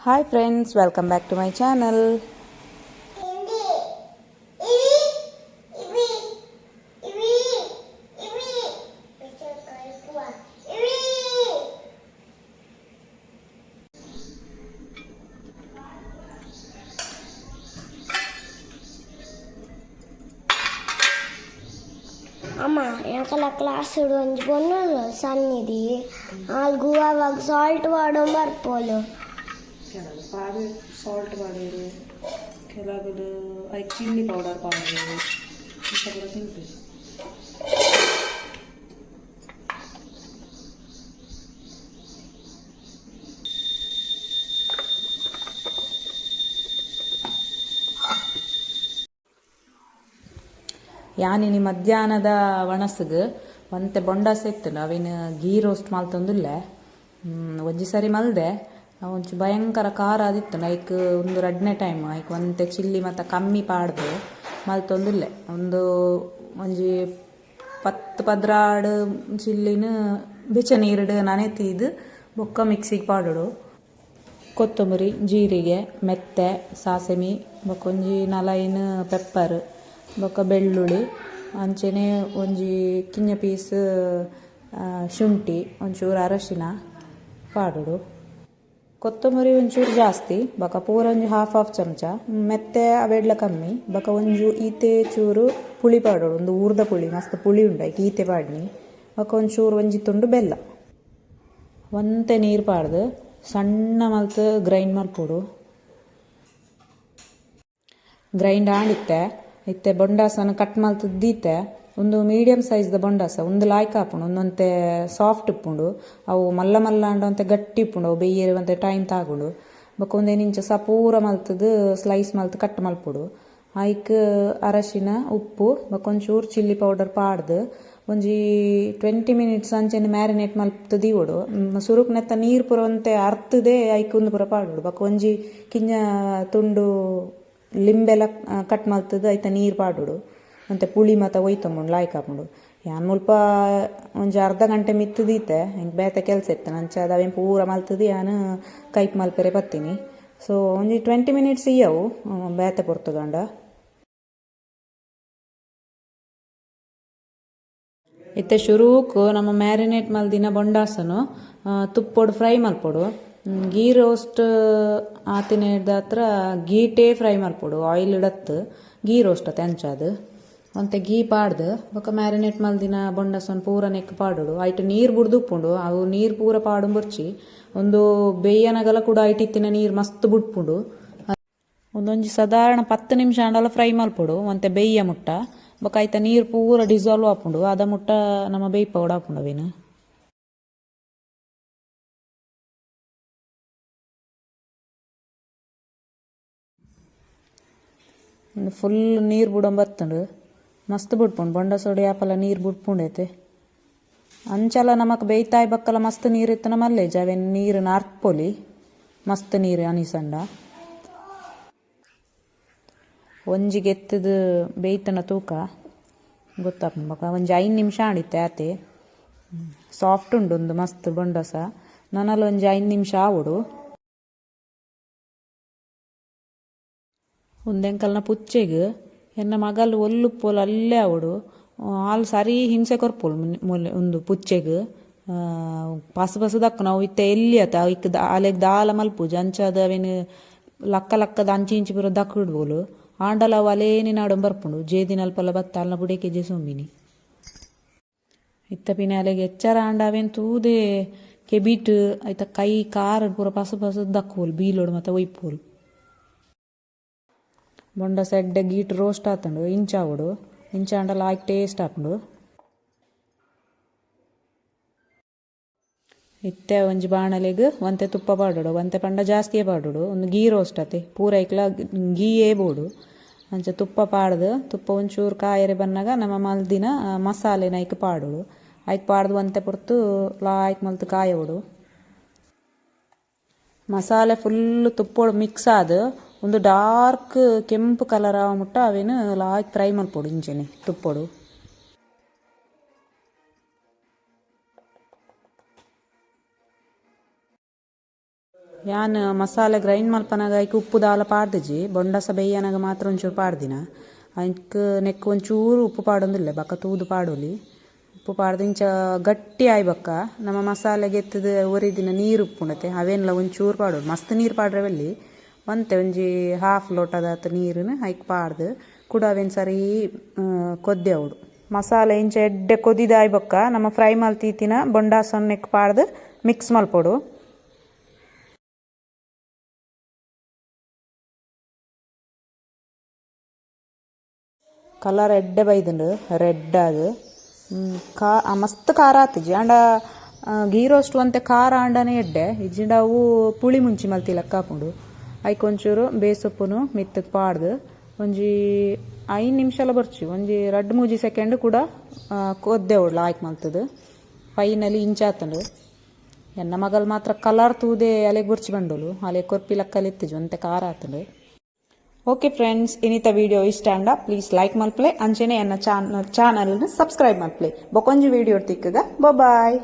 Hi friends, welcome back to my channel. ಅಮ್ಮ ಯಾಕಲ್ಲ class ಒಂಜಿ ಪೊನ್ನಲ್ಲ ಸನ್ನಿಧಿ ಆಲ್ಗು ಅವಾಗ ಸಾಲ್ಟ್ ವಾಡೋ ಬರ್ಪೋಲು ಕೆಲವು ಪಾಡು ಸಾಲ್ಟ್ ಪಾಡೋರು ಕೆಲವು ಐಕ್ ಚಿಲ್ಲಿ ಪೌಡರ್ ಪಾಡೋರು ಇಂಥ ಕೂಡ ತಿಂತೀವಿ. ಯಾನಿನಿ ಮಧ್ಯಾಹ್ನದ ವಣಸ್ಗೆ ಒಂತೆ ಬೊಂಡಾಸ ಇತ್ತು ಅವಿನ ಗೀ ರೋಸ್ಟ್ ಮಲ್ತೊಂದುಲ್ಲೆ ಒಂಜಿ ಸರಿ ಮಲ್ದೆ ಒಂಚು ಭಯಂಕರ ಖಾರ ಆದಿತ್ತು ಐಕ್ ಒಂದು ರಡ್ನೆ ಟೈಮ್ ಐಕ್ ಒಂತೆ ಚಿಲ್ಲಿ ಮತ್ತು ಕಮ್ಮಿ ಪಾಡ್ದು ಮಲ್ತೊಂದುಲ್ಲೆ ಒಂಜಿ 10-12 ಚಿಲ್ಲಿನ ಬೆಚ್ಚ ನೀರುಡು ನನೆತೀದು ಬೊಕ್ಕ ಮಿಕ್ಸಿಗೆ ಪಾಡೋಡು ಕೊತ್ತಂಬರಿ ಜೀರಿಗೆ ಮೆತ್ತೆ ಸಾಸಮಿ ಬೊಕ್ಕ ಒಂಜಿ 4 ಪೆಪ್ಪರ್ ಬೊಕ್ಕ ಬೆಳ್ಳುಳ್ಳಿ ಅಂಚೆನೆ ಒಂಜಿ ಕಿಂಜ ಪೀಸ್ ಶುಂಠಿ ಒಂಚೂರು ಅರಶಿನ ಪಾಡೋಡು. ಕೊತ್ತಂಬರಿ ಒಂಚೂರು ಜಾಸ್ತಿ ಬೊಕ್ಕ ಪೂರ ಒಂಜಿ ಹಾಫ್ ಚಮಚ ಮೆತ್ತೆ ಅವೆಡ್ಲ ಕಮ್ಮಿ ಬೊಕ್ಕ ಒಂಜು ಈತೆ ಚೂರು ಪುಳಿ ಪಾಡೋಡು. ಒಂದು ಊರ್ದ ಪುಳಿ ಮಸ್ತ್ ಪುಳಿ ಉಂಡು ಐಕ್ ಈತೆ ಪಾಡ್ನಿ ಬೊಕ್ಕ ಒಂಚೂರು ಒಂಜಿ ತುಂಡು ಬೆಲ್ಲ ಒಂತೆ ನೀರು ಪಾಡ್ದು ಸಣ್ಣ ಮಲ್ತು ಗ್ರೈಂಡ್ ಮಲ್ಪೋಡು. ಗ್ರೈಂಡ್ ಆಂಡಿತ್ತೆ ಇತ್ತೆ ಬೊಂಡಾಸನ ಕಟ್ ಮಲ್ತದ್ದು ದೀತೆ ಒಂದು ಮೀಡಿಯಮ್ ಸೈಜ್ದ ಬೊಂಡಾಸ ಒಂದು ಲಾಯ್ಕ್ ಹಾಪುಂಡು ಒಂದೊಂತೆ ಸಾಫ್ಟ್ ಇಪ್ಪುಂಡು ಅವು ಮಲ್ಲ ಮಲ್ಲ ಅಂಡವಂತೆ ಗಟ್ಟಿ ಇಪ್ಪುಂಡು ಅವು ಬೇಯರುವಂತೆ ಟೈಮ್ ತಾಗುಂಡು ಬೊಕ್ಕ ಒಂದೇನಿಂಚ ಸಪೂರ ಮಲ್ತದ್ದು ಸ್ಲೈಸ್ ಮಲ್ತು ಕಟ್ ಮಲ್ಪೊಡು. ಐಕ್ ಅರಶಿನ ಉಪ್ಪು ಬೊಕ್ಕ ಒಂಚೂರು ಚಿಲ್ಲಿ ಪೌಡರ್ ಪಾಡ್ದು ಒಂಜಿ 20 ಮಿನಿಟ್ಸ್ ಅಂಚೆನೆ ಮ್ಯಾರಿನೇಟ್ ಮಲ್ತು ದೀವೊಡು. ಸುರುಕ್ ನೆತ್ತ ನೀರು ಪೂರ ಒಂತೆ ಅರ್ತದೆ ಐಕ್ ಒಂದು ಪೂರ ಪಾಡೋಡು ಬೊಕ್ಕ ಒಂಜಿ ಕಿಂಜ ತುಂಡು ಲಿಂಬೆಲ್ಲ ಕಟ್ ಮಲ್ತದ್ದು ಐತ ನೀರು ಪಾಡೋಡು ಮತ್ತು ಪುಳಿ ಮತ್ತು ಒಯ್ತೊಂಬುಂಡು ಲಾಯ್ಕ್ ಹಾಪುಂಡು. ಯಾನ್ ಮುಲ್ಪ ಒಂಜಿ ಅರ್ಧ ಗಂಟೆ ಮಿತ್ತು ದೀತೆ ಹೆಂಗೆ ಬೇತೆ ಕೆಲಸ ಇತ್ತು ನಂಚ ಅವೇನು ಪೂರ ಮಲ್ತದ್ದು ಯಾನು ಕೈಪ್ ಮಲ್ಪೆರೆ ಬತ್ತೀನಿ. ಸೊ ಒಂಜಿ 20 ಮಿನಿಟ್ಸ್ ಇಯ್ಯವು ಬೇತೆ ಪೊರ್ತುಗಂಡ ಇತ್ತೆ ಶುರುಕು ನಮ್ಮ ಮ್ಯಾರಿನೇಟ್ ಮಲ್ದಿನ ಬೊಂಡಾಸನು ತುಪ್ಪೊಡು ಫ್ರೈ ಮಲ್ಪೊಡು. ಗೀ ರೋಸ್ಟ್ ಆತಿನ ಹತ್ರ ಗೀಟೇ ಫ್ರೈ ಮಲ್ಪೊಡು ಆಯಿಲ್ ಇಡತ್ತು ಗೀ ರೋಸ್ಟ್ ಅತ್ತೆ ಅಂಚಾದು ಒಂತೆ ಗೀ ಪಾಡ್ದು ಬೊಕ್ಕ ಮ್ಯಾರಿನೇಟ್ ಮಲ್ದಿನ ಬೊಂಡಸನ್ ಪೂರ ನೆಕ್ ಪಾಡೋಡು. ಐಟ್ ನೀರು ಬುಡ್ದು ಉಪ್ಪುಂಡು ಅವು ನೀರು ಪೂರ ಪಾಡು ಬರ್ಚಿ ಒಂದು ಬೇಯ್ಯನಗಲ ಕೂಡ ಐಟಿತ್ತಿನ ನೀರು ಮಸ್ತ್ ಬುಡ್ಪುಂಡು. ಒಂದೊಂಜಿ ಸಾಧಾರಣ 10 ನಿಮಿಷ ಅಂಡಲ ಫ್ರೈ ಮಲ್ಪೊಡು ಒಂತೆ ಬೇಯ್ಯ ಮುಟ್ಟ ಬೊಕ್ಕ ಐತ ನೀರು ಪೂರ ಡಿಸಾಲ್ವ್ ಆಪುಂಡು ಅದ ಮುಟ್ಟ ನಮ್ಮ ಬೇಯ್ಪೌಡು ಆಪುಂಡು ಅವೇನು. ಫುಲ್ ನೀರು ಬುಡಂ ಬತ್ತುಂಡು ಮಸ್ತ್ ಬುಡ್ಪುಂಡು ಬೊಂಡ ಸೋಡಿ ಆಪಲ ನೀರು ಬುಡ್ಪುಂಡೈತೆ ಅಂಚಲ ನಮಕ್ ಬೇಯ್ತಾಯ್ ಬಕ್ಕಲ ಮಸ್ತ್ ನೀರು ಇತ್ತನ ಮಲ್ಲೇಜ್ ಅವೇನು ನೀರು ನಾರ್ಪೊಲಿ ಮಸ್ತ್ ನೀರು ಅನಿಸಂಡ ಒಂಜಿಗೆ ಎತ್ತದು ಬೇಯ್ತನ ತೂಕ ಗೊತ್ತಾಪುಂಡು ಬೊಕ್ಕ ಒಂಜಿ 5 ನಿಮಿಷ ಆಡಿತ್ತೆ ಆತೆ ಸಾಫ್ಟ್ ಉಂಡು ಒಂದು ಮಸ್ತ್ ಬೊಂಡಸ ನನಲು ಒಂಜಿ 5 ನಿಮಿಷ ಆವೊಡು. ಒಂದೆಂಕಲ್ನ ಪುಚ್ಚೆಗ್ ಎನ್ನ ಮಗಲ್ ಒಲ್ಲುಪ್ಪೋಲು ಅಲ್ಲೇ ಆವೊಡು ಆಲ್ ಸರಿ ಹಿಂಸೆ ಕೊರ್ಪೋಲು ಒಂದು ಪುಚ್ಚೆಗ್ ಪಸು ದಕ್ಕು ನಾವು ಇತ್ತೆ ಎಲ್ಲಿ ಆತ ಇಕ್ ಅಲೆಗ್ ದಾಲ ಮಲ್ಪುಜಿ ಅಂಚಾದ ಅವೇನು ಲಕ್ಕದ ಅಂಚಿ ಇಂಚಿ ಪೂರ ದಕ್ಕಿಡ್ಬೋಲು ಆಂಡಲ ಅವು ಅಲೇನಿ ನಾಡು ಬರ್ಪುಂಡು ಜೇದಿನ ಅಲ್ಪಲ್ಲ ಬತ್ತ ಅಲ್ನ ಬುಡೇಕೆ ಜೇಸೊಂಬಿನಿ ಇತ್ತ ಪಿನೆ ಅಲೆಗೆ ಎಚ್ಚರ ಆಂಡ ಅವೇನು ತೂದೆ ಕೆಬಿಟ್ ಐತ ಕೈ ಕಾರ್ ಪೂರ ಪಸು ದಕ್ಕೋಲು ಬೀಲೋಡು ಮತ್ತು ಒಯ್ಪೋಲು. ಬೊಂಡ ಸೆಡ್ಡೆ ಗೀಟ್ ರೋಸ್ಟ್ ಆತುಂಡು ಇಂಚಾವೊಡು ಇಂಚಾಂಡಲ ಆಯ್ಕೆ ಟೇಸ್ಟ್ ಆಪುಂಡು. ಇತ್ತೆ ಒಂಜಿ ಬಾಣಲೆಗ್ ಒಂತೆ ತುಪ್ಪ ಪಾಡೋಡು ಒಂತೆ ಪಂಡ ಜಾಸ್ತಿಯೇ ಪಾಡೋಡು ಒಂದು ಗೀ ರೋಸ್ಟ್ ಆತೆ ಪೂರ ಐಕ್ಲ ಗೀಯೇ ಬೋಡು ಅಂಚ ತುಪ್ಪ ಪಾಡ್ದು ತುಪ್ಪ ಒಂಚೂರು ಕಾಯರೆ ಬನ್ನಾಗ ನಮ್ಮ ಮಲ್ದಿನ ಮಸಾಲೆನ ಐಕ್ ಪಾಡೋಡು ಐಕ್ ಪಾಡ್ದು ಒಂತೆ ಪೊರ್ತು ಲಾಯ್ಕ್ ಮಲ್ತು ಕಾಯೋಡು. ಮಸಾಲೆ ಫುಲ್ ತುಪ್ಪೋಡು ಮಿಕ್ಸ್ ಆದು ಒಂದು ಡಾರ್ಕ್ ಕೆಂಪು ಕಲರ್ ಆವ ಮುಟ್ಟ ಅವೇನು ಲಾಯ್ಕ್ ಫ್ರೈ ಮಲ್ಪೊಡು ಇಂಚೆನೆ ತುಪ್ಪೋಡು. ಯಾನ್ ಮಸಾಲೆ ಗ್ರೈಂಡ್ ಮಲ್ಪನಾಗ ಐಕ್ ಉಪ್ಪು ದಾಲ ಪಾಡ್ದಿಜಿ ಬೊಂಡಸ ಬೇಯ್ಯನಾಗ ಮಾತ್ರ ಒಂಚೂರು ಪಾಡ್ದಿನ ಐಕ್ ನೆಕ್ ಒಂಚೂರು ಉಪ್ಪು ಪಾಡೊಂದಿಲ್ಲ ಬಕ್ಕ ತೂದು ಪಾಡೋಲಿ ಉಪ್ಪು ಪಾಡ್ದು ಇಂಚ ಗಟ್ಟಿ ಆಯ್ಬಕ್ಕ ನಮ್ಮ ಮಸಾಲೆಗೆ ಎತ್ತದ ಒರಿದಿನ ನೀರು ಉಪ್ಪುಣತೆ ಅವೇನ್ಲ ಒಂಚೂರು ಪಾಡೋದು ಮಸ್ತ್ ನೀರು ಪಾಡ್ರೆ ಬೆಲ್ಲಿ ಒಂತೆ ಒಂಜಿ ಹಾಫ್ ಲೋಟದಾತ ನೀರನ್ನ ಐಕ್ ಪಾಡ್ದು ಕೂಡ ಅವೇನು ಸರಿ ಕೊದ್ದೆವಡು ಮಸಾಲೆ ಇಂಚ ಎಡ್ಡೆ ಕೊದಿದಾಯ್ಬಕ್ಕ ನಮ್ಮ ಫ್ರೈ ಮಲ್ತೀತಿನ ಬೊಂಡಾಸನ್ನ ನೆಕ್ ಪಾಡ್ದು ಮಿಕ್ಸ್ ಮಲ್ಪೊಡು ಕಲರ್ ಎಡ್ಡೆ ಬೈದುಂಡು ರೆಡ್ ಅದು ಮಸ್ತ್ ಖಾರ ಆತಿಜಿ ಅಂಡ ಗೀ ರೋಸ್ಟ್ ಅಂತೆ ಖಾರ ಅಂಡನೇ ಎಡ್ಡೆ ಇಜ್ಜಿಂಡ ಅವು ಪುಳಿ ಮುಂಚಿ ಮಲ್ತಿ ಲೆಕ್ಕ ಹಾಕೊಂಡು ಐಕ್ ಒಂಚೂರು ಬೇಸೊಪ್ಪುನು ಮಿತ್ತಕ್ಕೆ ಪಾಡ್ದು ಒಂಜಿ 5 ನಿಮಿಷಲ ಬರ್ಚಿ ಒಂಜಿ 2-3 ಸೆಕೆಂಡ್ ಕೂಡ ಕೊದ್ದೆ ಉಡ್ಲ ಆಯ್ಕೆ ಮಲ್ತದು ಫೈನಲಿ ಇಂಚಾತಂಡು ಎನ್ನ ಮಗಲ್ ಮಾತ್ರ ಕಲರ್ ತೂದೆ ಅಲೆಗೆ ಬರ್ಚಿ ಬಂಡೋಲು ಅಲೆ ಕೊರ್ಪಿ ಲೆಕ್ಕಲ್ಲಿ ಎತ್ತಿಜು ಅಂತೆ ಖಾರ ಆತಂಡು ಓಕೆ ಫ್ರೆಂಡ್ಸ್ ಇನ್ನಿತ ವಿಡಿಯೋ ಇಷ್ಟ ಅಂಡ ಪ್ಲೀಸ್ ಲೈಕ್ ಮಲ್ಪ್ಲೆ ಅಂಚೆನೆ ಎನ್ನ ಚಾನಲ್ನ ಸಬ್ಸ್ಕ್ರೈಬ್ ಮಲ್ಪ್ಲೆ ಬೊಕೊಂಜಿ ವಿಡಿಯೋ ತಿಕ್ಕಗ ಬಾಯ್